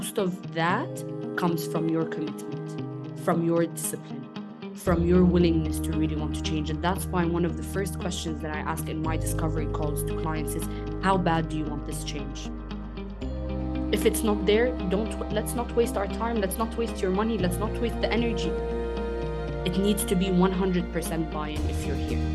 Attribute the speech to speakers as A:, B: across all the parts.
A: most of that comes from your commitment, from your discipline, from your willingness to really want to change. And that's why one of the first questions that I ask in my discovery calls to clients is, how bad do you want this change? If it's not there, let's not waste our time. Let's not waste your money. Let's not waste the energy. It needs to be 100% buy-in if you're here.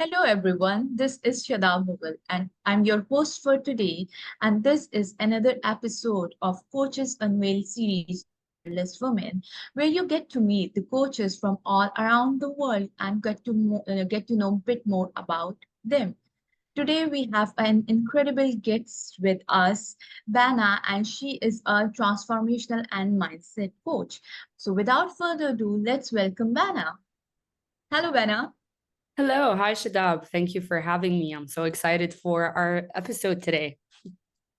B: Hello everyone, this is Shadab Mughal and I'm your host for today, and this is another episode of Coaches Unveiled series Fearless Women, where you get to meet the coaches from all around the world and get to know a bit more about them. Today we have an incredible guest with us, Bana, and she is a transformational and mindset coach. So without further ado, let's welcome Bana. Hello, Bana.
A: Hello, hi Shadab. Thank you for having me. I'm so excited for our episode today.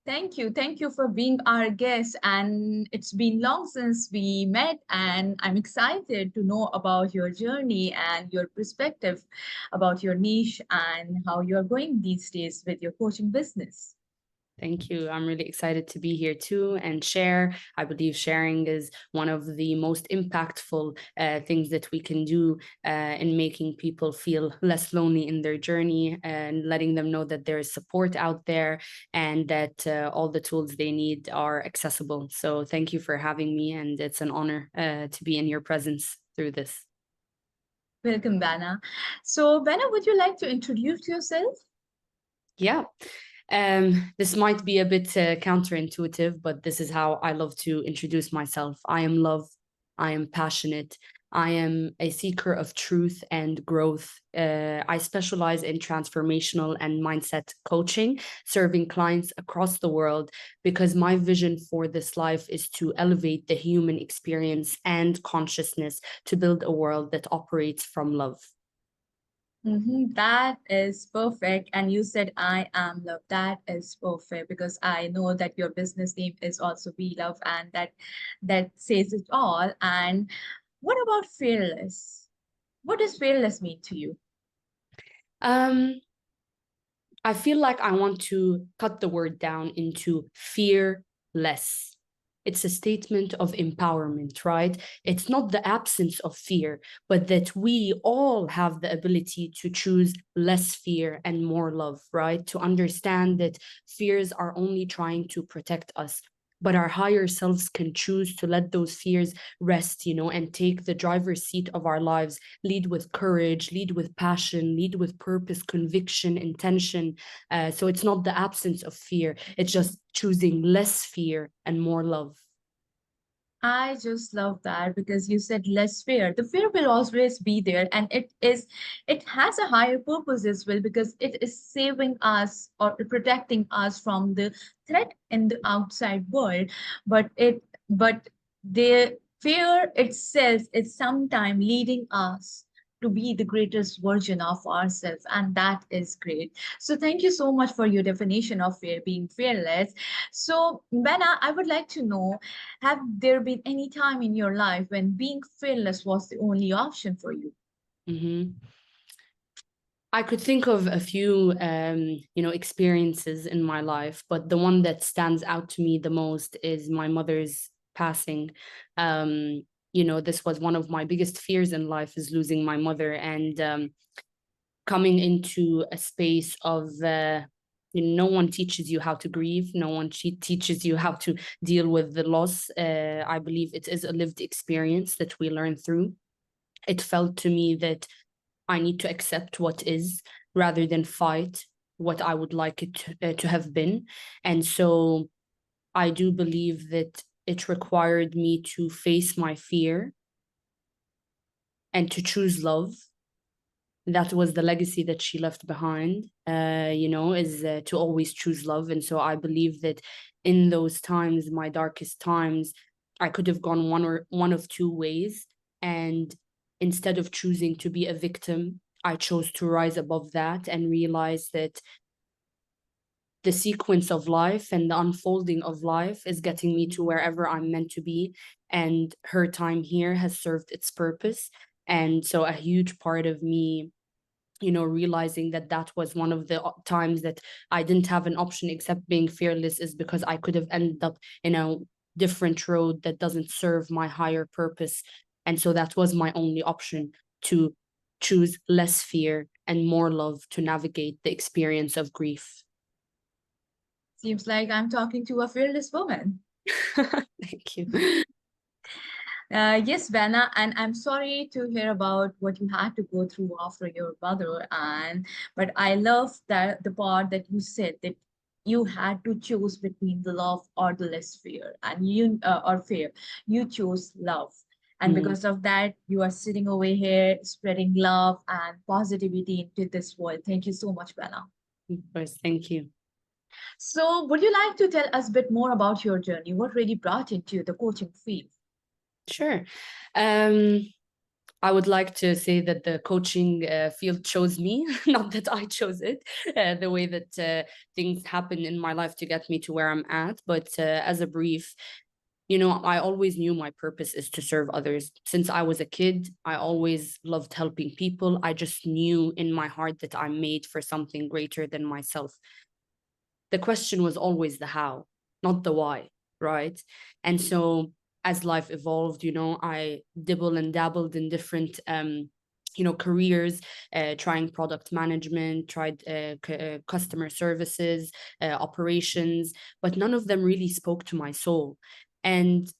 B: Thank you. Thank you for being our guest. And it's been long since we met, and I'm excited to know about your journey and your perspective about your niche and how you're going these days with your coaching business.
A: Thank you. I'm really excited to be here too and share. I believe sharing is one of the most impactful things that we can do in making people feel less lonely in their journey and letting them know that there is support out there and that all the tools they need are accessible. So thank you for having me, and it's an honor to be in your presence through this.
B: Welcome, Bana. So, Bana, would you like to introduce yourself?
A: Yeah. This might be a bit counterintuitive, but this is how I love to introduce myself. I am love. I am passionate. I am a seeker of truth and growth. I specialize in transformational and mindset coaching, serving clients across the world because my vision for this life is to elevate the human experience and consciousness to build a world that operates from love.
B: That is perfect. And you said, I am love. That is perfect because I know that your business name is also Be Love, and that says it all. And what about fearless? What does fearless mean to you?
A: Um, I feel like I want to cut the word down into fearless. It's a statement of empowerment, right? It's not the absence of fear, but that we all have the ability to choose less fear and more love, right? To understand that fears are only trying to protect us, but our higher selves can choose to let those fears rest, and take the driver's seat of our lives, lead with courage, lead with passion, lead with purpose, conviction, intention. So it's not the absence of fear, it's just choosing less fear and more love.
B: I just love that because you said less fear. The fear will always be there, and it has a higher purpose as well because it is saving us or protecting us from the threat in the outside world. But the fear itself is sometimes leading us to be the greatest version of ourselves, and that is great. So thank you so much for your definition of fear being fearless. So, Benna, I would like to know, have there been any time in your life when being fearless was the only option for you?
A: Mm-hmm. I could think of a few, experiences in my life, but the one that stands out to me the most is my mother's passing. This was one of my biggest fears in life, is losing my mother, and coming into a space of no one teaches you how to grieve. No one teaches you how to deal with the loss. I believe it is a lived experience that we learn through. It felt to me that I need to accept what is rather than fight what I would like it to have been. And so I do believe that it required me to face my fear and to choose love. That was the legacy that she left behind, is to always choose love. And so I believe that in those times, my darkest times, I could have gone one of two ways. And instead of choosing to be a victim, I chose to rise above that and realize that the sequence of life and the unfolding of life is getting me to wherever I'm meant to be. And her time here has served its purpose. And so a huge part of me, realizing that that was one of the times that I didn't have an option except being fearless, is because I could have ended up in a different road that doesn't serve my higher purpose. And so that was my only option, to choose less fear and more love to navigate the experience of grief.
B: Seems like I'm talking to a fearless woman.
A: Thank you.
B: Yes, Bana, and I'm sorry to hear about what you had to go through after your mother. And but I love that the part that you said that you had to choose between the love or the less fear, and you or fear. You chose love, and
A: Mm,
B: because of that, you are sitting over here spreading love and positivity into this world. Thank you so much, Bana.
A: of course, thank you.
B: So, would you like to tell us a bit more about your journey? What really brought into the coaching field?
A: Sure. Um, I would like to say that the coaching field chose me, not that I chose it, the way that things happen in my life to get me to where I'm at. But as a brief, I always knew my purpose is to serve others. Since I was a kid, I always loved helping people. I just knew in my heart that I'm made for something greater than myself. The question was always the how, not the why, right? And so as life evolved, I dibble and dabbled in different careers, trying product management, tried customer services, operations, but none of them really spoke to my soul. And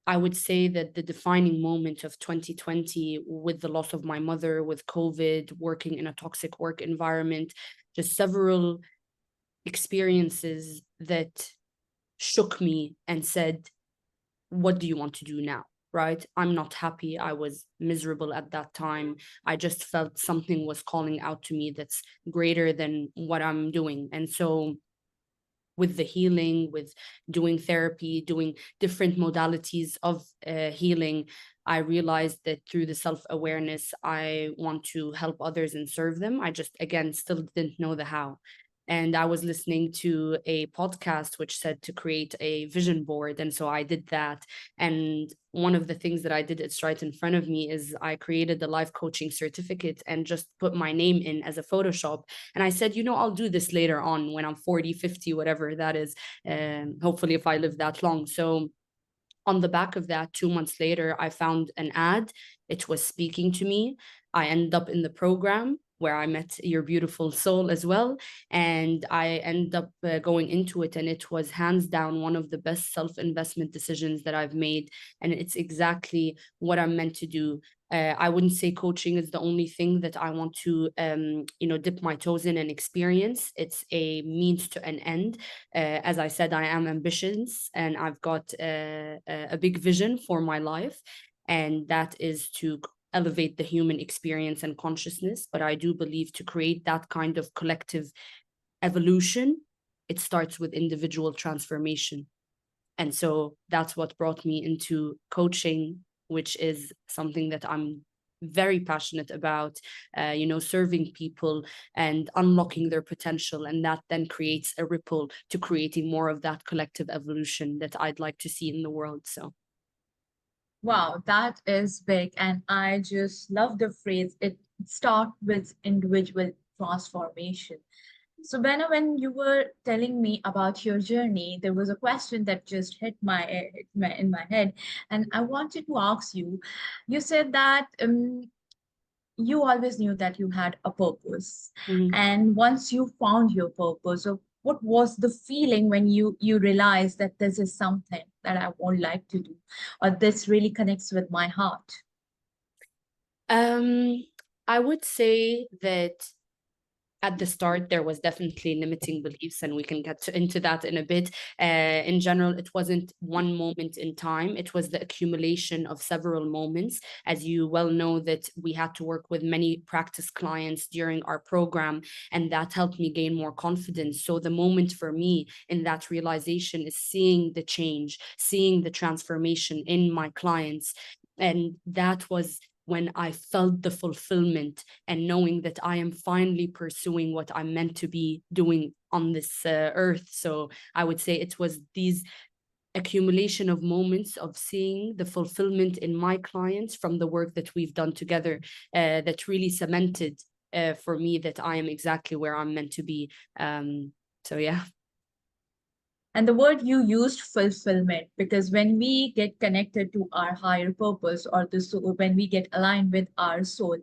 A: I would say that the defining moment of 2020, with the loss of my mother, with COVID, working in a toxic work environment, just several experiences that shook me and said, what do you want to do now? Right? I'm not happy. I was miserable at that time. I just felt something was calling out to me that's greater than what I'm doing. And so, with the healing, with doing therapy, doing different modalities of healing, I realized that through the self awareness, I want to help others and serve them. I just, again, still didn't know the how. And I was listening to a podcast which said to create a vision board. And so I did that. And one of the things that I did, it's right in front of me, is I created the life coaching certificate and just put my name in as a Photoshop. And I said, I'll do this later on when I'm 40, 50, whatever that is. Hopefully, if I live that long. So on the back of that, 2 months later, I found an ad. It was speaking to me. I ended up in the program where I met your beautiful soul as well. And I ended up going into it. And it was hands down one of the best self-investment decisions that I've made. And it's exactly what I'm meant to do. I wouldn't say coaching is the only thing that I want to, dip my toes in and experience. It's a means to an end. As I said, I am ambitious and I've got a big vision for my life, and that is to elevate the human experience and consciousness. But I do believe to create that kind of collective evolution, it starts with individual transformation. And so that's what brought me into coaching, which is something that I'm very passionate about, serving people and unlocking their potential. And that then creates a ripple to creating more of that collective evolution that I'd like to see in the world. So,
B: Wow, that is big. And I just love the phrase, it start with individual transformation. So, Benna, when you were telling me about your journey, there was a question that just in my head, and I wanted to ask you. You said that you always knew that you had a purpose,
A: mhm.
B: and once you found your purpose, so what was the feeling when you realized that this is something that I would like to do, or this really connects with my heart?
A: um, I would say that at the start, there was definitely limiting beliefs, and we can get into that in a bit. In general, it wasn't one moment in time. It was the accumulation of several moments. As you well know, that we had to work with many practice clients during our program, and that helped me gain more confidence. So the moment for me in that realization is seeing the change, seeing the transformation in my clients. And that was when I felt the fulfillment and knowing that I am finally pursuing what I'm meant to be doing on this earth. So I would say it was these accumulation of moments of seeing the fulfillment in my clients from the work that we've done together, that really cemented for me that I am exactly where I'm meant to be. So yeah.
B: And the word you used, fulfillment, because when we get connected to our higher purpose or the soul, when we get aligned with our soul,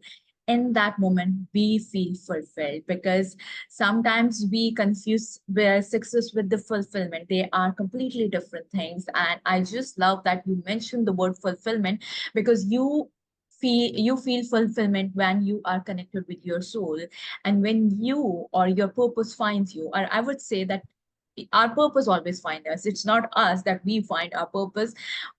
B: in that moment we feel fulfilled, because sometimes we confuse the success with the fulfillment. They are completely different things. And I just love that you mentioned the word fulfillment, because you feel fulfillment when you are connected with your soul, and when you or your purpose finds you. Or I would say that our purpose always finds us. It's not us that we find our purpose.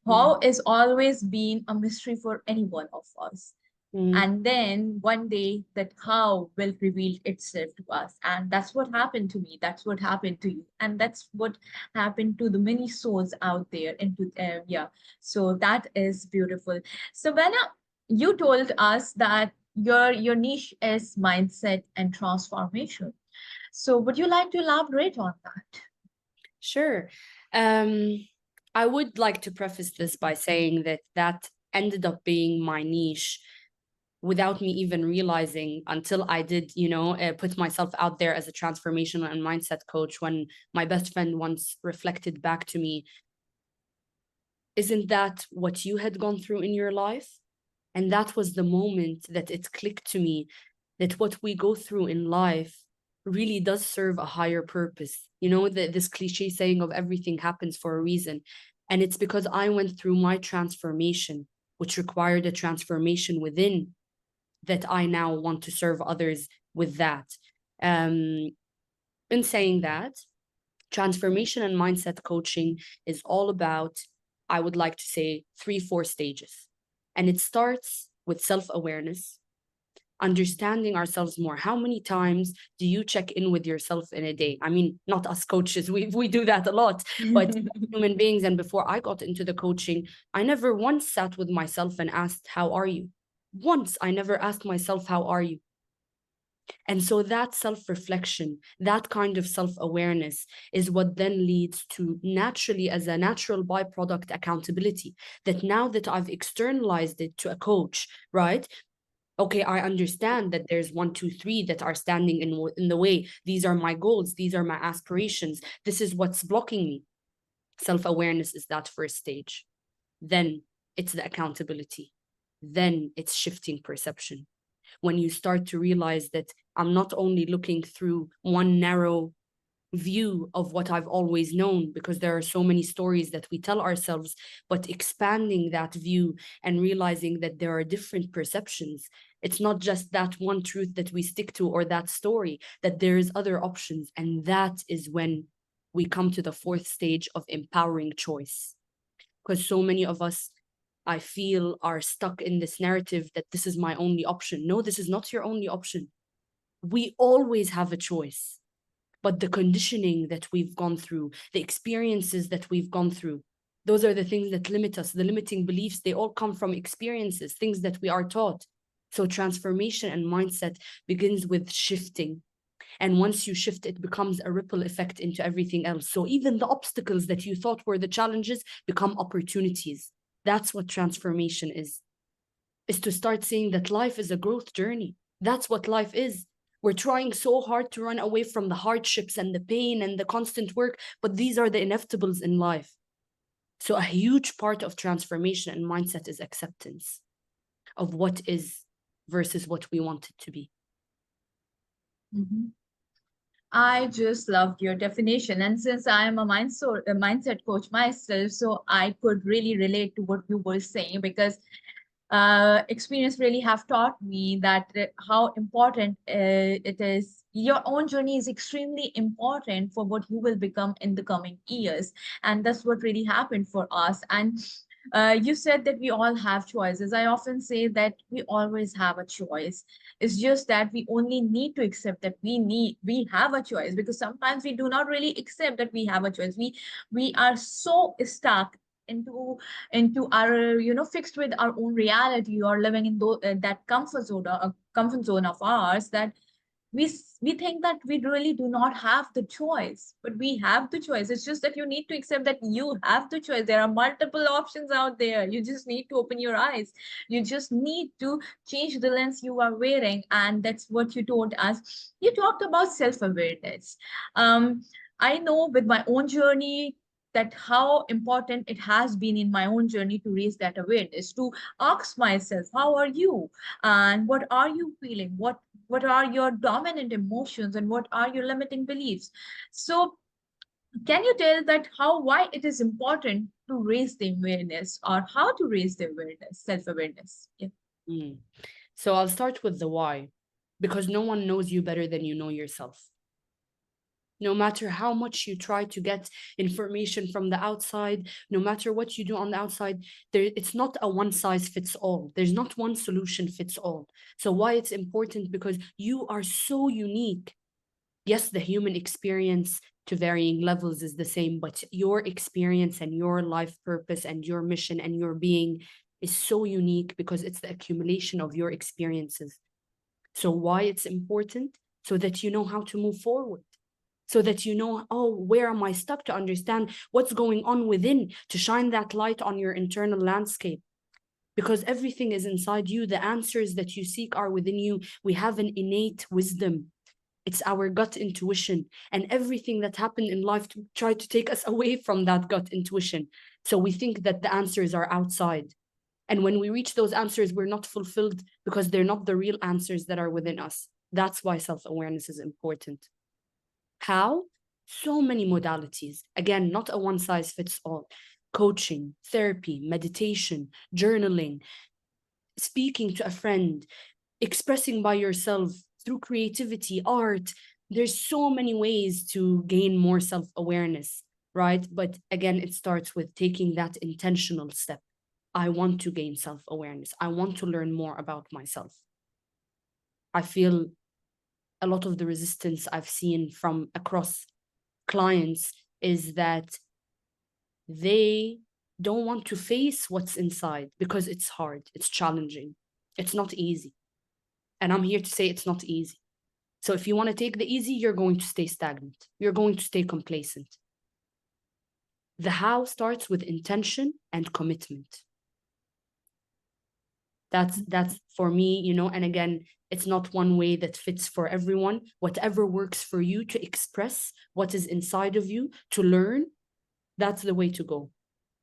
B: How is always been a mystery for any one of us.
A: Mm.
B: And then one day that how will reveal itself to us. And that's what happened to me. That's what happened to you. And that's what happened to the many souls out there. Yeah. So that is beautiful. So Bana, you told us that your niche is mindset and transformation. So would you like to elaborate on that?
A: Sure. I would like to preface this by saying that that ended up being my niche without me even realizing, until I did, put myself out there as a transformational and mindset coach, when my best friend once reflected back to me, isn't that what you had gone through in your life? And that was the moment that it clicked to me that what we go through in life really does serve a higher purpose. This cliche saying of everything happens for a reason. And it's because I went through my transformation, which required a transformation within, that I now want to serve others with that. In saying that, transformation and mindset coaching is all about, I would like to say, 3-4 stages. And it starts with self-awareness, understanding ourselves more. How many times do you check in with yourself in a day? I mean, not us coaches, we do that a lot, but human beings. And before I got into the coaching, I never once sat with myself and asked, how are you? Once I never asked myself, how are you? And so that self-reflection, that kind of self-awareness is what then leads to naturally, as a natural byproduct, accountability. That now that I've externalized it to a coach, right? Okay, I understand that there's 1, 2, 3 that are standing in the way. These are my goals. These are my aspirations. This is what's blocking me. Self-awareness is that first stage. Then it's the accountability. Then it's shifting perception. When you start to realize that I'm not only looking through one narrow view of what I've always known, because there are so many stories that we tell ourselves, but expanding that view and realizing that there are different perceptions. It's not just that one truth that we stick to, or that story, that there is other options. And that is when we come to the fourth stage of empowering choice. Because so many of us, I feel, are stuck in this narrative that this is my only option. No, this is not your only option. We always have a choice. But the conditioning that we've gone through, the experiences that we've gone through, those are the things that limit us. The limiting beliefs, they all come from experiences, things that we are taught. So transformation and mindset begins with shifting. And once you shift, it becomes a ripple effect into everything else. So even the obstacles that you thought were the challenges become opportunities. That's what transformation is to start seeing that life is a growth journey. That's what life is. We're trying so hard to run away from the hardships and the pain and the constant work, but these are the inevitables in life. So a huge part of transformation and mindset is acceptance of what is versus what we want it to be.
B: Mhm. I just loved your definition. And since I am a mindset coach myself, so I could really relate to what you were saying, because experience really have taught me that how important it is. Your own journey is extremely important for what you will become in the coming years. And that's what really happened for us. And you said that we all have choices. I often say that we always have a choice. It's just that we only need to accept that we have a choice, because sometimes we do not really accept that we have a choice. We are so stuck into our fixed with our own reality, or living in that comfort zone of ours, that we think that we really do not have the choice, but we have the choice. It's just that you need to accept that you have the choice. There are multiple options out there. You just need to open your eyes. You just need to change the lens you are wearing, and that's what you told us. You talked about self-awareness. I know with my own journey that how important it has been in my own journey to raise that awareness, to ask myself, how are you, and what are you feeling, what are your dominant emotions, and what are your limiting beliefs. So can you tell that how, why it is important to raise the awareness, or how to raise the awareness, self-awareness? Yeah.
A: Mm. So I'll start with the why, because no one knows you better than you know yourself. No matter how much you try to get information from the outside, no matter what you do on the outside, it's not a one size fits all. There's not one solution fits all. So why it's important? Because you are so unique. Yes, the human experience to varying levels is the same, but your experience and your life purpose and your mission and your being is so unique because it's the accumulation of your experiences. So why it's important? So that you know how to move forward, so that you know, oh, where am I stuck, to understand what's going on within, to shine that light on your internal landscape. Because everything is inside you. The answers that you seek are within you. We have an innate wisdom. It's our gut intuition. And everything that happened in life to try to take us away from that gut intuition. So we think that the answers are outside. And when we reach those answers, we're not fulfilled because they're not the real answers that are within us. That's why self awareness is important. How? So many modalities. Again, not a one size fits all. Coaching, therapy, meditation, journaling, speaking to a friend, expressing by yourself through creativity, art. There's so many ways to gain more self awareness, right? But again, it starts with taking that intentional step. I want to gain self awareness. I want to learn more about myself. I feel a lot of the resistance I've seen from across clients is that they don't want to face what's inside because it's hard, it's challenging, it's not easy. And I'm here to say it's not easy. So if you want to take the easy, you're going to stay stagnant, you're going to stay complacent. The how starts with intention and commitment. That's for me, and again, it's not one way that fits for everyone. Whatever works for you to express what is inside of you, to learn, that's the way to go.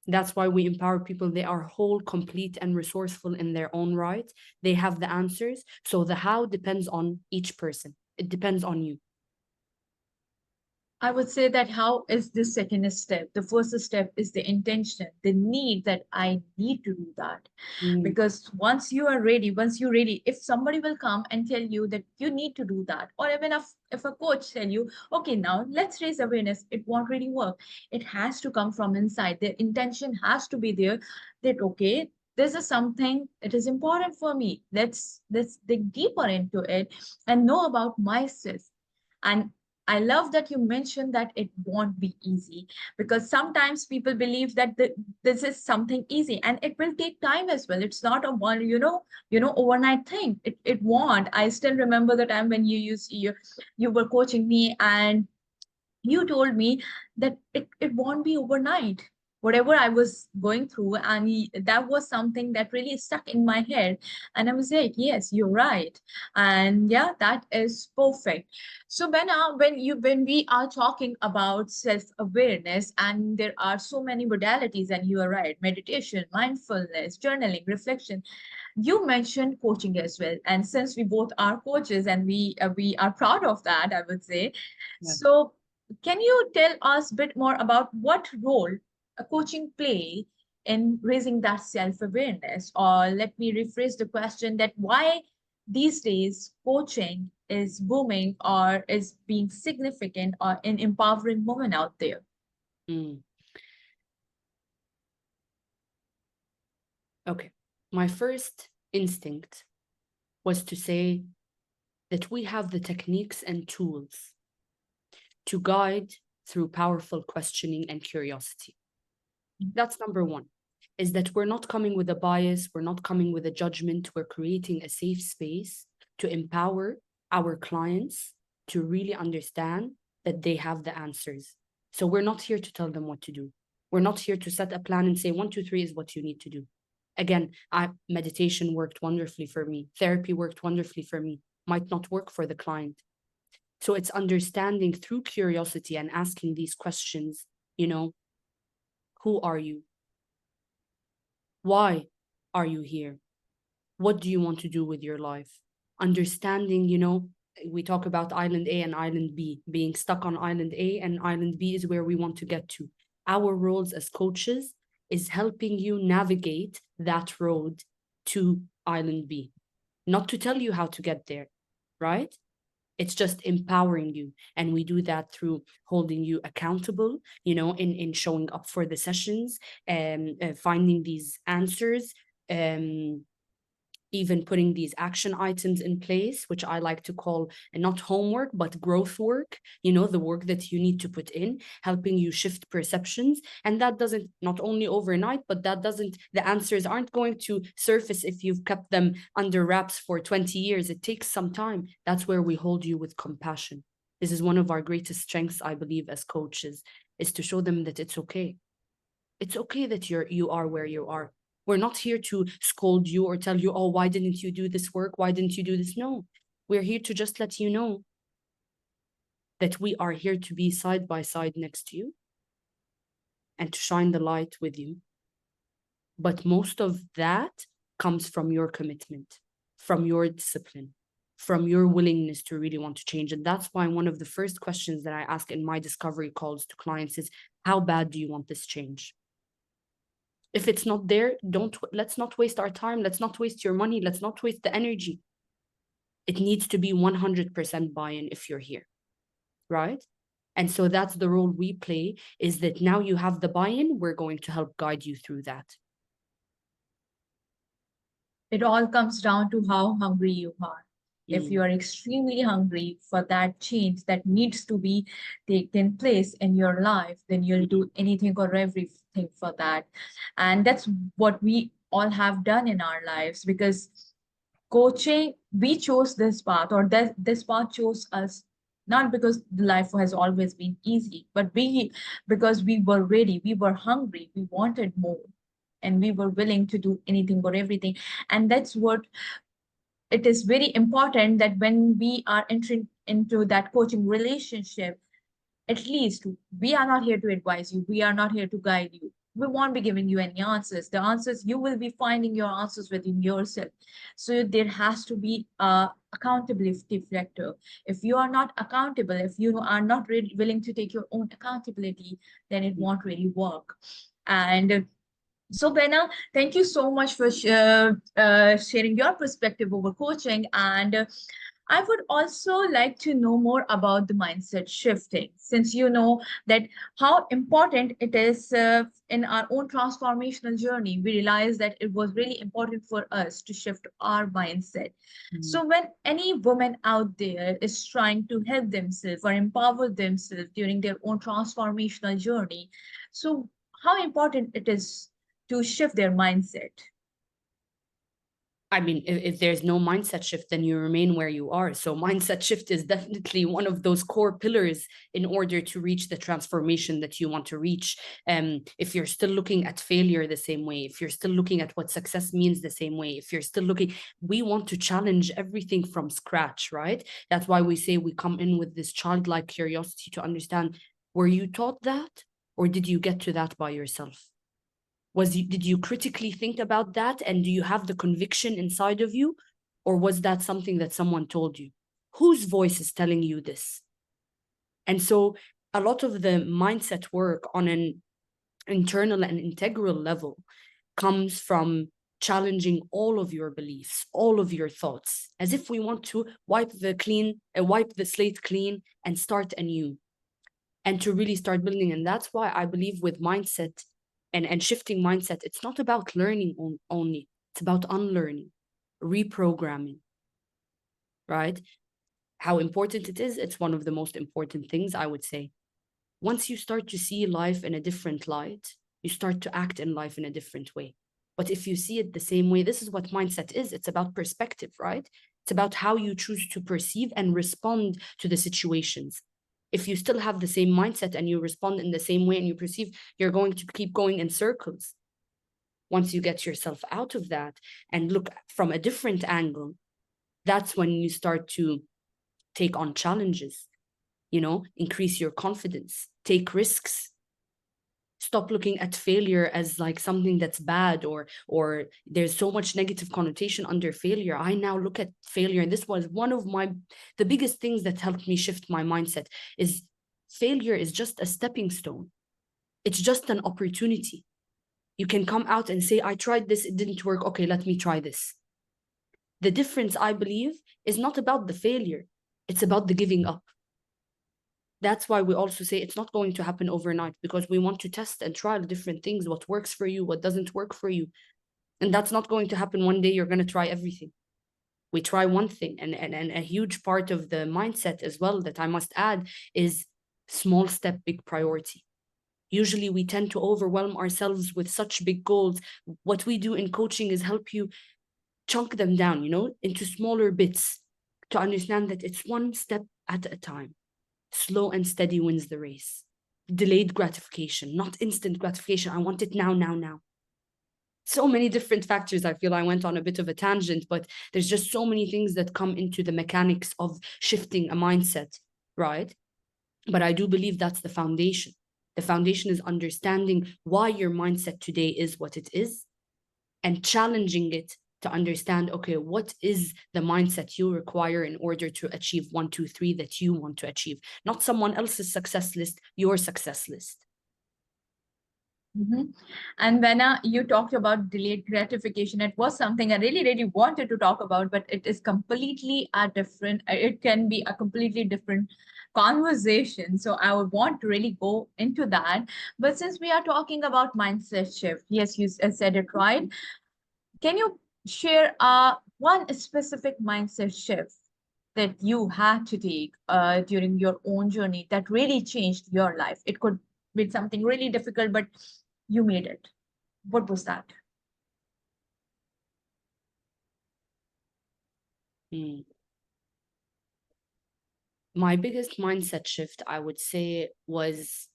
A: That's why we empower people. They are whole, complete, and resourceful in their own right. They have the answers. So the how depends on each person. It depends on you.
B: I would say that how is the second step? The first step is the intention, the need that I need to do that.
A: Mm,
B: Because once you're ready, if somebody will come and tell you that you need to do that, or even if a coach tell you, okay, now let's raise awareness, it won't really work. It has to come from inside. The intention has to be there that, okay, this is something that is important for me. Let's dig deeper into it and know about myself. And I love that you mentioned that it won't be easy, because sometimes people believe that this is something easy and it will take time as well. It's not a one, overnight thing. It won't. I still remember the time when you were coaching me, and you told me that it won't be overnight, whatever I was going through. And that was something that really stuck in my head. And I was like, yes, you're right. And yeah, that is perfect. So Bena, when we are talking about self-awareness, and there are so many modalities, and you are right, meditation, mindfulness, journaling, reflection, you mentioned coaching as well. And since we both are coaches, and we are proud of that, I would say.
A: yeah.
B: So can you tell us a bit more about what role a coaching play in raising that self-awareness? Or let me rephrase the question, that why these days coaching is booming or is being significant or an empowering woman out there?
A: Mm. Okay. My first instinct was to say that we have the techniques and tools to guide through powerful questioning and curiosity. That's number one, is that we're not coming with a bias, we're not coming with a judgment, we're creating a safe space to empower our clients to really understand that they have the answers. So we're not here to tell them what to do. We're not here to set a plan and say 1, 2, 3 is what you need to do. Again, meditation worked wonderfully for me. Therapy worked wonderfully for me. Might not work for the client. So it's understanding through curiosity and asking these questions, who are you? Why are you here? What do you want to do with your life? Understanding, we talk about island A and island B, being stuck on island A, and island B is where we want to get to. Our roles as coaches is helping you navigate that road to island B, not to tell you how to get there, right? It's just empowering you. And we do that through holding you accountable, in showing up for the sessions and finding these answers, even putting these action items in place, which I like to call not homework, but growth work, the work that you need to put in, helping you shift perceptions. And that doesn't, not only overnight, but the answers aren't going to surface if you've kept them under wraps for 20 years. It takes some time. That's where we hold you with compassion. This is one of our greatest strengths, I believe, as coaches, is to show them that it's okay. It's okay that you are where you are. We're not here to scold you or tell you, oh, why didn't you do this work? Why didn't you do this? No, we're here to just let you know that we are here to be side by side next to you and to shine the light with you. But most of that comes from your commitment, from your discipline, from your willingness to really want to change. And that's why one of the first questions that I ask in my discovery calls to clients is, how bad do you want this change? If it's not there, let's not waste our time. Let's not waste your money. Let's not waste the energy. It needs to be 100% buy-in if you're here, right? And so that's the role we play, is that now you have the buy-in, we're going to help guide you through that.
B: It all comes down to how hungry you are. If you are extremely hungry for that change that needs to be taken place in your life, then you'll do anything or everything for that. And that's what we all have done in our lives, because coaching, we chose this path, or this path chose us, not because the life has always been easy, but because we were ready, we were hungry, we wanted more, and we were willing to do anything or everything. And that's what it is very important, that when we are entering into that coaching relationship, at least we are not here to advise you, we are not here to guide you, we won't be giving you any answers. The answers, you will be finding your answers within yourself. So there has to be a accountability factor. If you are not accountable, if you are not really willing to take your own accountability, then it won't really work. And so, Bana, thank you so much for sharing your perspective over coaching. And I would also like to know more about the mindset shifting, since you know that how important it is in our own transformational journey. We realized that it was really important for us to shift our mindset. So when any woman out there is trying to help themselves or empower themselves during their own transformational journey, so how important it is to shift their mindset?
A: I mean, if there's no mindset shift, then you remain where you are. So mindset shift is definitely one of those core pillars in order to reach the transformation that you want to reach. If you're still looking at failure the same way, if you're still looking at what success means the same way, if you're still looking, we want to challenge everything from scratch, right? That's why we say we come in with this childlike curiosity to understand, were you taught that? Or did you get to that by yourself? Did you critically think about that, and do you have the conviction inside of you, or was that something that someone told you? Whose voice is telling you this? And so a lot of the mindset work on an internal and integral level comes from challenging all of your beliefs, all of your thoughts, as if we want to wipe the slate clean and start anew, and to really start building. And that's why I believe with mindset and shifting mindset, it's not about learning only, it's about unlearning, reprogramming, right? How important it is, it's one of the most important things, I would say. Once you start to see life in a different light, you start to act in life in a different way. But if you see it the same way, this is what mindset is. It's about perspective, right? It's It's about how you choose to perceive and respond to the situations. If you still have the same mindset and you respond in the same way and you perceive, you're going to keep going in circles. Once you get yourself out of that and look from a different angle, that's when you start to take on challenges, increase your confidence, take risks. Stop looking at failure as like something that's bad, or there's so much negative connotation under failure. I now look at failure, and this was one of the biggest things that helped me shift my mindset, is failure is just a stepping stone. It's just an opportunity. You can come out and say, I tried this, it didn't work. Okay, let me try this. The difference, I believe, is not about the failure. It's about the giving up. That's why we also say it's not going to happen overnight, because we want to test and try different things, what works for you, what doesn't work for you. And that's not going to happen one day. You're going to try everything. We try one thing. And a huge part of the mindset as well that I must add is small step, big priority. Usually we tend to overwhelm ourselves with such big goals. What we do in coaching is help you chunk them down, into smaller bits, to understand that it's one step at a time. Slow and steady wins the race. Delayed gratification, not instant gratification. I want it now, now, now. So many different factors. I feel I went on a bit of a tangent, but there's just so many things that come into the mechanics of shifting a mindset, right? But I do believe that's the foundation. The foundation is understanding why your mindset today is what it is and challenging it to understand, okay, what is the mindset you require in order to achieve 1, 2, 3 that you want to achieve? Not someone else's success list, your success list.
B: Mm-hmm. And Bana, you talked about delayed gratification. It was something I really, really wanted to talk about, but it is completely it can be a completely different conversation. So I would want to really go into that. But since we are talking about mindset shift, yes, you said it right. Can you share one specific mindset shift that you had to take during your own journey that really changed your life? It could be something really difficult, but you made it. What was that?
A: My biggest mindset shift, I would say, was,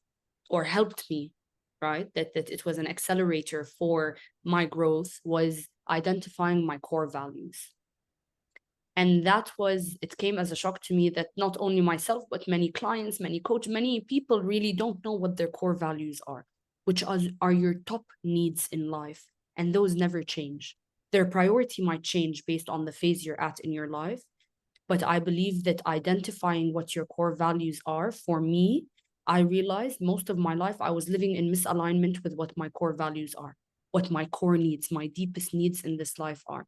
A: or helped me, right? That it was an accelerator for my growth, was identifying my core values. And it came as a shock to me that not only myself, but many clients, many coaches, many people really don't know what their core values are, which are your top needs in life. And those never change. Their priority might change based on the phase you're at in your life. But I believe that identifying what your core values are, for me, I realized most of my life I was living in misalignment with what my core values are, what my core needs, my deepest needs in this life are.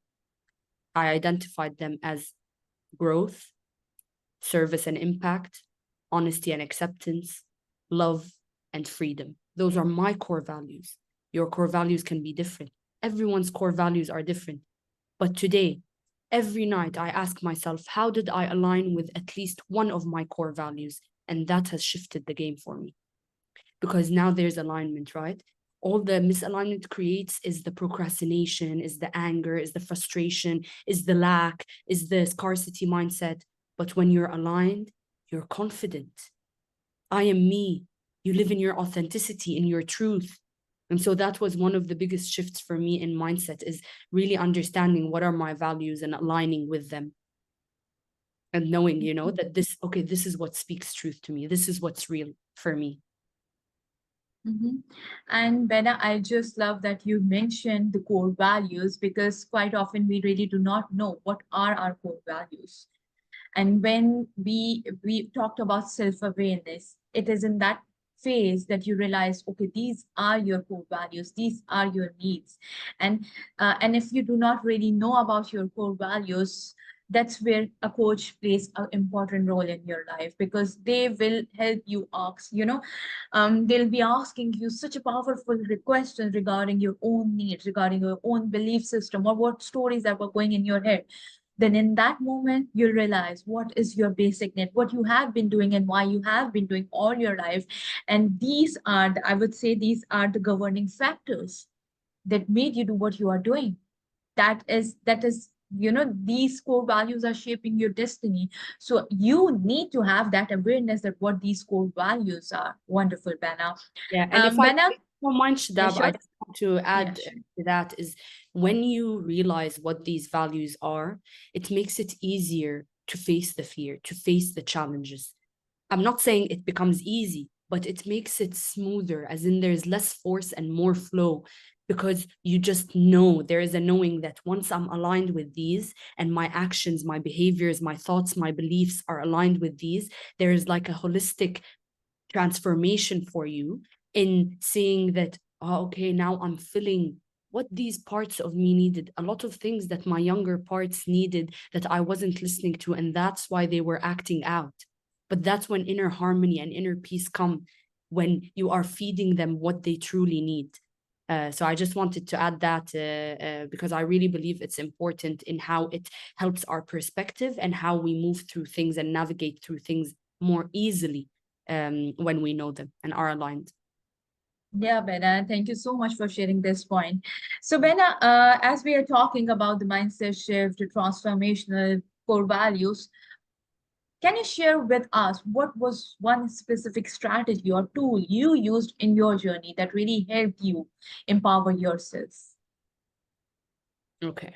A: I identified them as growth, service and impact, honesty and acceptance, love and freedom. Those are my core values. Your core values can be different. Everyone's core values are different. But today, every night I ask myself, how did I align with at least one of my core values? And that has shifted the game for me. Because now there's alignment, right? All the misalignment creates is the procrastination, is the anger, is the frustration, is the lack, is the scarcity mindset. But when you're aligned, you're confident. I am me. You live in your authenticity, in your truth. And so that was one of the biggest shifts for me in mindset, is really understanding what are my values and aligning with them. And knowing, that this is what speaks truth to me. This is what's real for me.
B: Mm-hmm. And Bena, I just love that you mentioned the core values, because quite often we really do not know what are our core values. And when we talked about self-awareness, it is in that phase that you realize, okay, these are your core values, these are your needs. And if you do not really know about your core values, that's where a coach plays an important role in your life, because they will help you ask, they'll be asking you such a powerful questions regarding your own needs, regarding your own belief system, or what stories that were going in your head. Then in that moment, you'll realize what is your basic need, what you have been doing and why you have been doing all your life. And I would say, these are the governing factors that made you do what you are doing. That is these core values are shaping your destiny. So you need to have that awareness that what these core values are. Wonderful, Bana.
A: Yeah, and if I
B: Bana,
A: don't mind,
B: yeah,
A: Shadab, I
B: sure.
A: just want to
B: Yeah,
A: add
B: sure.
A: to that is when you realize what these values are, it makes it easier to face the fear, to face the challenges. I'm not saying it becomes easy, but it makes it smoother, as in there's less force and more flow, because you just know there is a knowing that once I'm aligned with these and my actions, my behaviors, my thoughts, my beliefs are aligned with these, there is like a holistic transformation for you in seeing that, oh, okay, now I'm feeling what these parts of me needed, a lot of things that my younger parts needed that I wasn't listening to, and that's why they were acting out. But that's when inner harmony and inner peace come, when you are feeding them what they truly need. So I just wanted to add that because I really believe it's important in how it helps our perspective and how we move through things and navigate through things more easily when we know them and are aligned.
B: Yeah, Bena, thank you so much for sharing this point. So, Bena, as we are talking about the mindset shift, the transformational core values, can you share with us what was one specific strategy or tool you used in your journey that really helped you empower yourself?
A: Okay.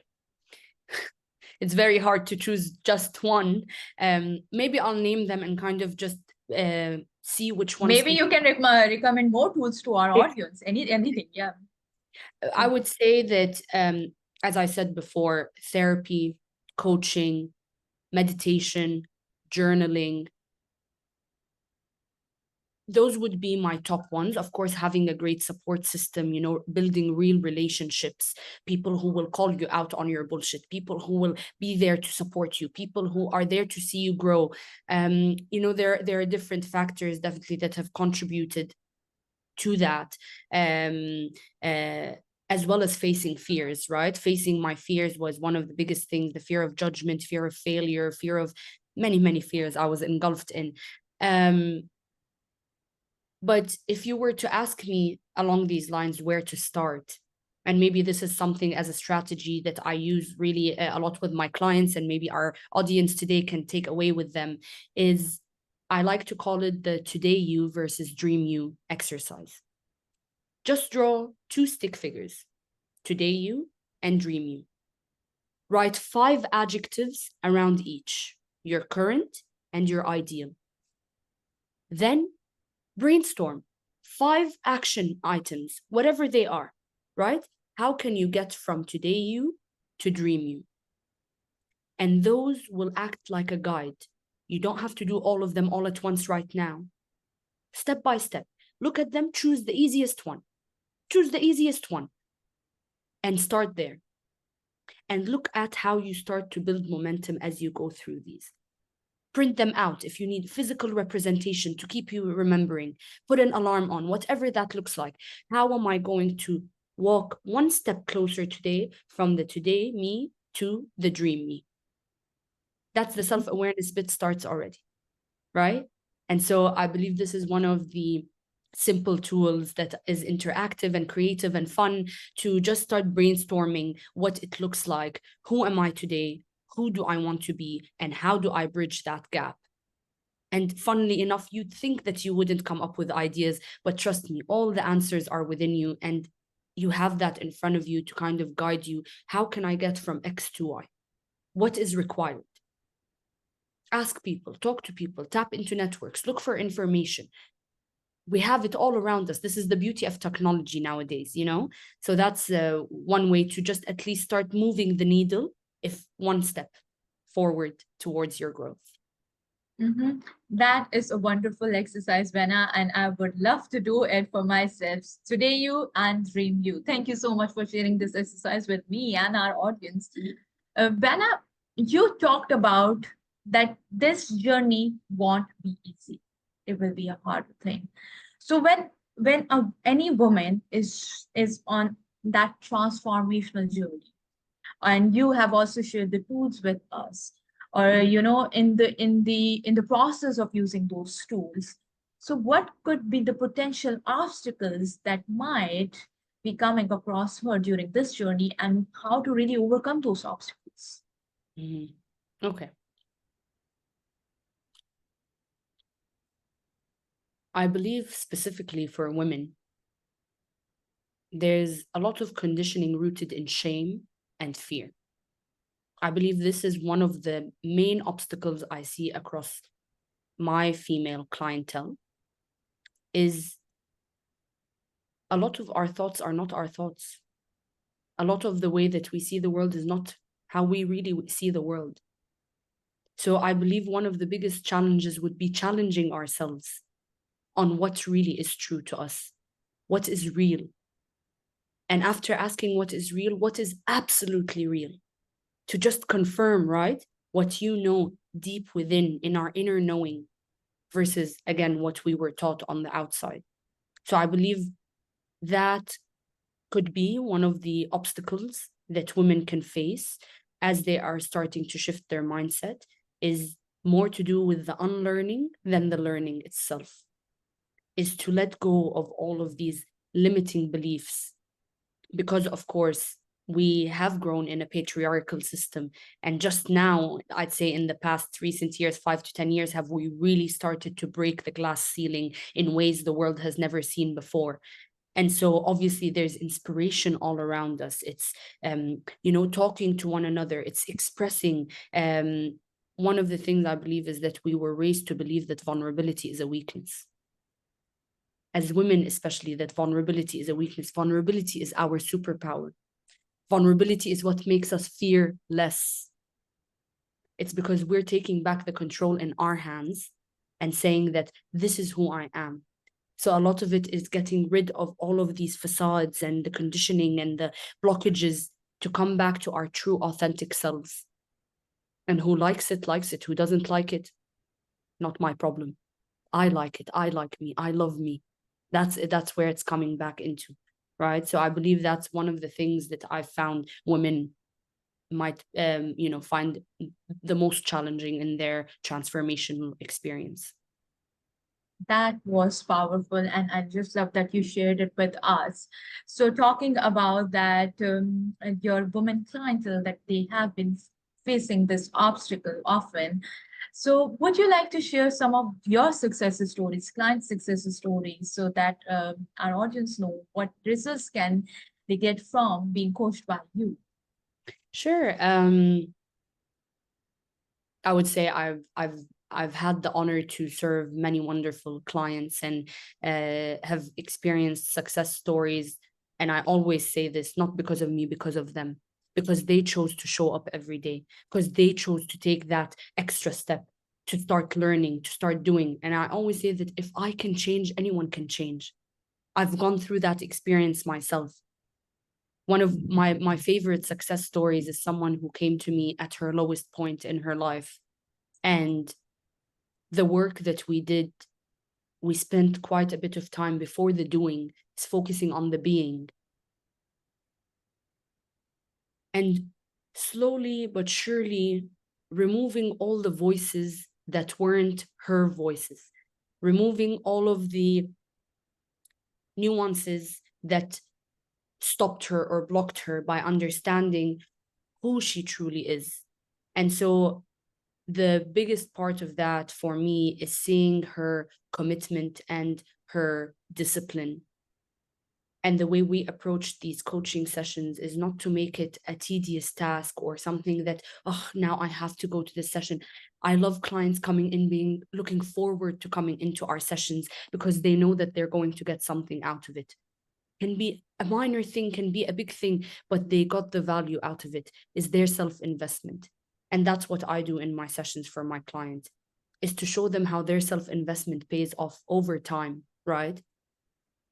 A: It's very hard to choose just one. Maybe I'll name them and kind of just see which one
B: Maybe
A: speaks.
B: you can recommend more tools to our audience. Anything, yeah.
A: I would say that, as I said before, therapy, coaching, meditation, journaling, those would be my top ones. Of course, having a great support system, building real relationships, people who will call you out on your bullshit, people who will be there to support you, people who are there to see you grow. There are different factors definitely that have contributed to that. Um, uh, as well as facing fears, right? Facing my fears was one of the biggest things, the fear of judgment, fear of failure, fear of many, many fears I was engulfed in. But if you were to ask me along these lines where to start, and maybe this is something as a strategy that I use really a lot with my clients, and maybe our audience today can take away with them, is I like to call it the today you versus dream you exercise. Just draw two stick figures, today you and dream you. Write 5 adjectives around each, your current and your ideal. Then brainstorm 5 action items, whatever they are, right? How can you get from today you to dream you? And those will act like a guide. You don't have to do all of them all at once right now. Step by step, look at them, choose the easiest one. Choose the easiest one and start there. And look at how you start to build momentum as you go through these. Print them out if you need physical representation to keep you remembering. Put an alarm on, whatever that looks like. How am I going to walk one step closer today from the today me to the dream me? That's the self-awareness bit starts already, right? And so I believe this is one of the simple tools that is interactive and creative and fun to just start brainstorming what it looks like. Who am I today? Who do I want to be? And how do I bridge that gap? And funnily enough, you'd think that you wouldn't come up with ideas, but trust me, all the answers are within you, and you have that in front of you to kind of guide you. How can I get from X to Y? What is required? Ask people, talk to people, tap into networks, look for information. We have it all around us. This is the beauty of technology nowadays, So that's one way to just at least start moving the needle, if one step forward towards your growth.
B: Mm-hmm. That is a wonderful exercise, Vena, and I would love to do it for myself. Today, you and dream you. Thank you so much for sharing this exercise with me and our audience. Vena, you talked about that this journey won't be easy. It will be a hard thing. So when any woman is on that transformational journey, and you have also shared the tools with us, or in the process of using those tools, so what could be the potential obstacles that might be coming across her during this journey, and how to really overcome those obstacles? obstacles?
A: Okay. I believe specifically for women, there's a lot of conditioning rooted in shame and fear. I believe this is one of the main obstacles I see across my female clientele is a lot of our thoughts are not our thoughts. A lot of the way that we see the world is not how we really see the world. So I believe one of the biggest challenges would be challenging ourselves on what really is true to us, what is real. And after asking what is real, what is absolutely real? To just confirm, right? What you know deep within in our inner knowing versus, again, what we were taught on the outside. So I believe that could be one of the obstacles that women can face as they are starting to shift their mindset is more to do with the unlearning than the learning itself, is to let go of all of these limiting beliefs. Because, of course, we have grown in a patriarchal system. And just now, I'd say in the past recent years, 5 to 10 years, have we really started to break the glass ceiling in ways the world has never seen before. And so obviously there's inspiration all around us. It's talking to one another, it's expressing. One of the things I believe is that we were raised to believe that vulnerability is a weakness. As women, especially, that vulnerability is a weakness. Vulnerability is our superpower. Vulnerability is what makes us fear less. It's because we're taking back the control in our hands and saying that this is who I am. So a lot of it is getting rid of all of these facades and the conditioning and the blockages to come back to our true authentic selves. And who likes it, likes it. Who doesn't like it, not my problem. I like it. I like me. I love me. That's where it's coming back into, right? So I believe that's one of the things that I've found women might find the most challenging in their transformational experience.
B: That was powerful, and I just love that you shared it with us. So, talking about that, your women clientele that they have been facing this obstacle often. So, would you like to share some of your success stories, client success stories, so that our audience know what results can they get from being coached by you?
A: Sure. I would say I've had the honor to serve many wonderful clients and have experienced success stories. And I always say this, not because of me, because of them, because they chose to show up every day, because they chose to take that extra step to start learning, to start doing. And I always say that if I can change, anyone can change. I've gone through that experience myself. One of my favorite success stories is someone who came to me at her lowest point in her life. And the work that we did, we spent quite a bit of time before the doing, is focusing on the being. And slowly but surely removing all the voices that weren't her voices, removing all of the nuances that stopped her or blocked her by understanding who she truly is. And so the biggest part of that for me is seeing her commitment and her discipline. And the way we approach these coaching sessions is not to make it a tedious task or something that, oh, now I have to go to this session. I love clients coming in, being looking forward to coming into our sessions because they know that they're going to get something out of it. Can be a minor thing, can be a big thing, but they got the value out of it, is their self-investment. And that's what I do in my sessions for my clients, is to show them how their self-investment pays off over time, right?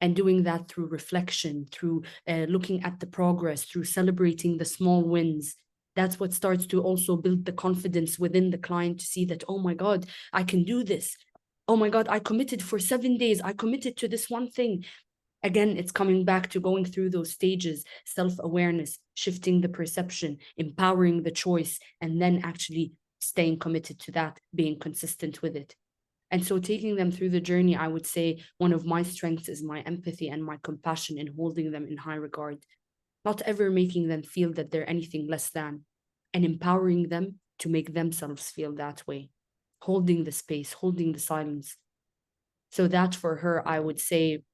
A: And doing that through reflection, through looking at the progress, through celebrating the small wins. That's what starts to also build the confidence within the client to see that, oh my God, I can do this. Oh my God, I committed for 7 days. I committed to this one thing. Again, it's coming back to going through those stages, self-awareness, shifting the perception, empowering the choice, and then actually staying committed to that, being consistent with it. And so taking them through the journey, I would say one of my strengths is my empathy and my compassion in holding them in high regard, not ever making them feel that they're anything less than, and empowering them to make themselves feel that way, holding the space, holding the silence. So that for her, I would say,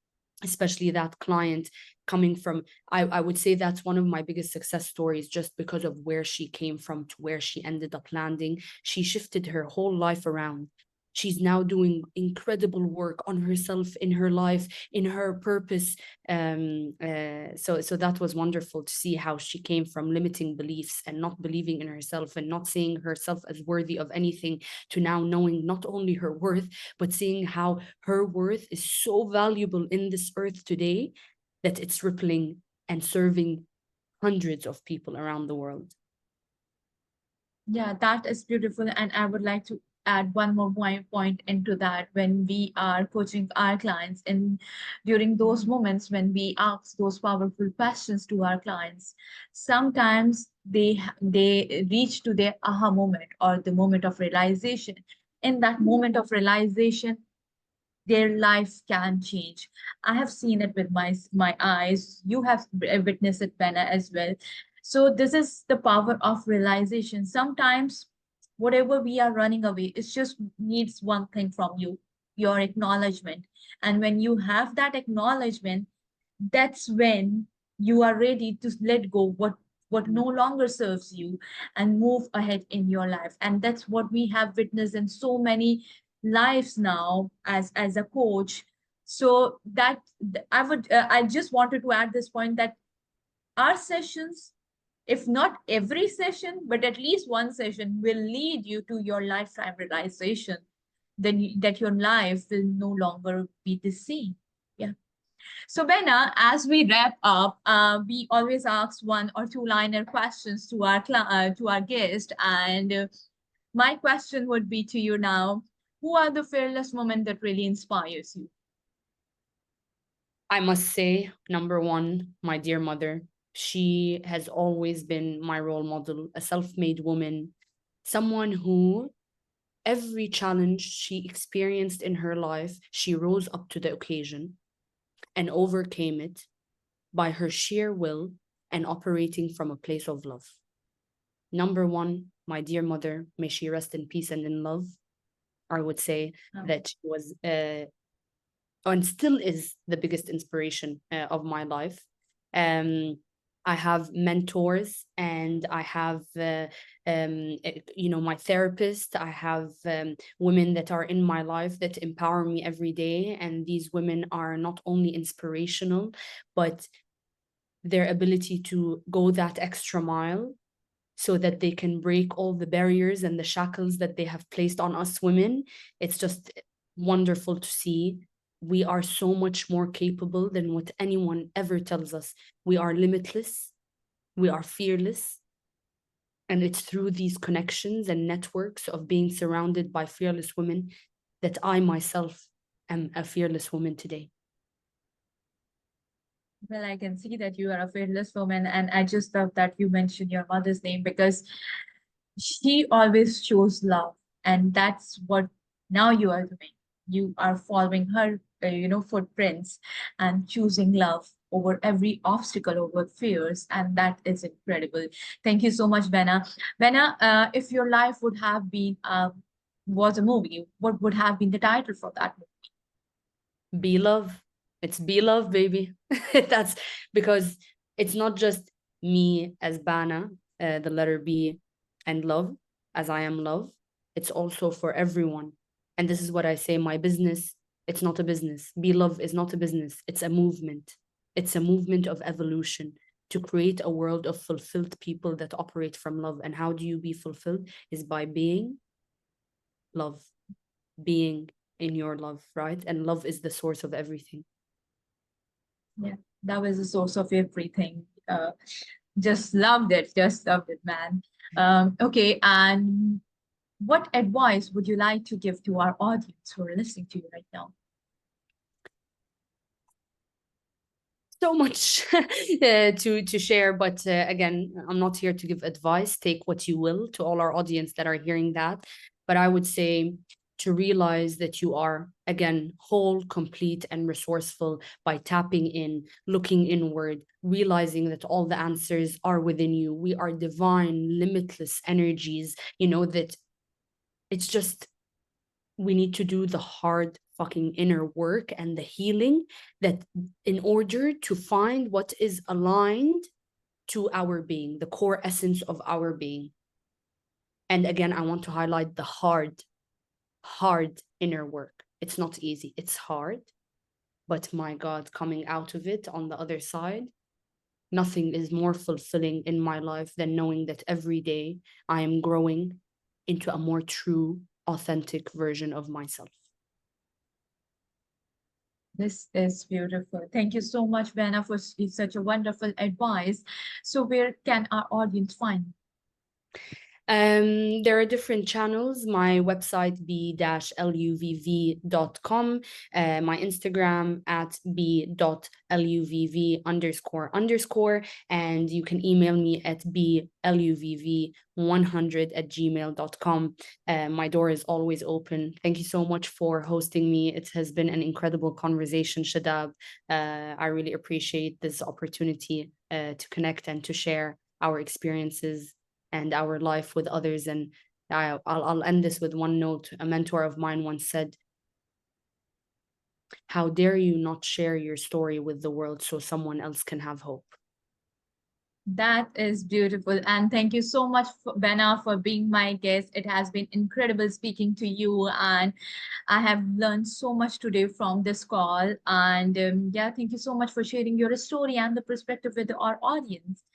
A: especially that client coming from, I would say that's one of my biggest success stories, just because of where she came from to where she ended up landing. She shifted her whole life around. She's now doing incredible work on herself, in her life, in her purpose. So that was wonderful to see how she came from limiting beliefs and not believing in herself and not seeing herself as worthy of anything, to now knowing not only her worth, but seeing how her worth is so valuable in this earth today that it's rippling and serving hundreds of people around the world.
B: Yeah, that is beautiful. And I would like to add one more point into that. When we are coaching our clients and during those moments when we ask those powerful questions to our clients, sometimes they reach to their aha moment or the moment of realization. In that moment of realization, their life can change. I have seen it with my eyes. You have witnessed it, Bana, as well. So this is the power of realization. Sometimes whatever we are running away, it just needs one thing from you, your acknowledgement. And when you have that acknowledgement, that's when you are ready to let go what no longer serves you and move ahead in your life. And that's what we have witnessed in so many lives now as a coach. So that I just wanted to add this point that our sessions, if not every session, but at least one session, will lead you to your lifetime realization, then that your life will no longer be the same. Yeah. So, Bena, as we wrap up, we always ask one or two liner questions to our guest, and my question would be to you now: who are the fearless women that really inspires you?
A: I must say, number one, my dear mother. She has always been my role model, a self-made woman, someone who every challenge she experienced in her life, she rose up to the occasion and overcame it by her sheer will and operating from a place of love. Number one, my dear mother, may she rest in peace and in love. I would say that she was and still is the biggest inspiration of my life. I have mentors, and I have, my therapist. I have women that are in my life that empower me every day. And these women are not only inspirational, but their ability to go that extra mile so that they can break all the barriers and the shackles that they have placed on us women. It's just wonderful to see. We are so much more capable than what anyone ever tells us. We are limitless. We are fearless. And it's through these connections and networks of being surrounded by fearless women that I myself am a fearless woman today.
B: Well, I can see that you are a fearless woman, and I just love that you mentioned your mother's name because she always shows love, and that's what now you are doing. You are following her, footprints and choosing love over every obstacle, over fears, and that is incredible. Thank you so much, Bena. Bena, if your life would have been was a movie, what would have been the title for that movie?
A: Be love. It's be love, baby. That's because it's not just me as Bana, the letter B, and love as I am love. It's also for everyone. And this is what I say, my business, it's not a business. Be love is not a business. It's a movement. It's a movement of evolution to create a world of fulfilled people that operate from love. And how do you be fulfilled? Is by being love, being in your love, right? And love is the source of everything.
B: Yeah, that was the source of everything. Just loved it, man. Okay, and what advice would you like to give to our audience who are listening to you right now?
A: So much to share, but again, I'm not here to give advice. Take what you will, to all our audience that are hearing that. But I would say to realize that you are, again, whole, complete, and resourceful by tapping in, looking inward, realizing that all the answers are within you. We are divine, limitless energies, that it's just, we need to do the hard fucking inner work and the healing, that in order to find what is aligned to our being, the core essence of our being. And again, I want to highlight the hard inner work. It's not easy, it's hard, but my God, coming out of it on the other side, nothing is more fulfilling in my life than knowing that every day I am growing into a more true, authentic version of myself.
B: This is beautiful. Thank you so much, Bana, for such a wonderful advice. So where can our audience find?
A: There are different channels. My website, b-luvv.com, my Instagram at b.luvv__, and you can email me at bluvv100@gmail.com. My door is always open. Thank you so much for hosting me. It has been an incredible conversation, Shadab. I really appreciate this opportunity to connect and to share our experiences and our life with others. And I'll end this with one note. A mentor of mine once said, "How dare you not share your story with the world so someone else can have hope?"
B: That is beautiful. And thank you so much, Bana, for being my guest. It has been incredible speaking to you. And I have learned so much today from this call. And yeah, thank you so much for sharing your story and the perspective with our audience.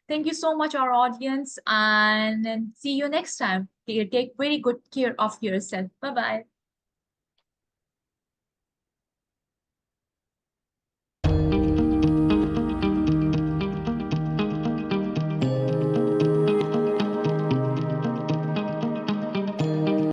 B: Thank you so much, our audience. And see you next time. Take very good care of yourself. Bye-bye.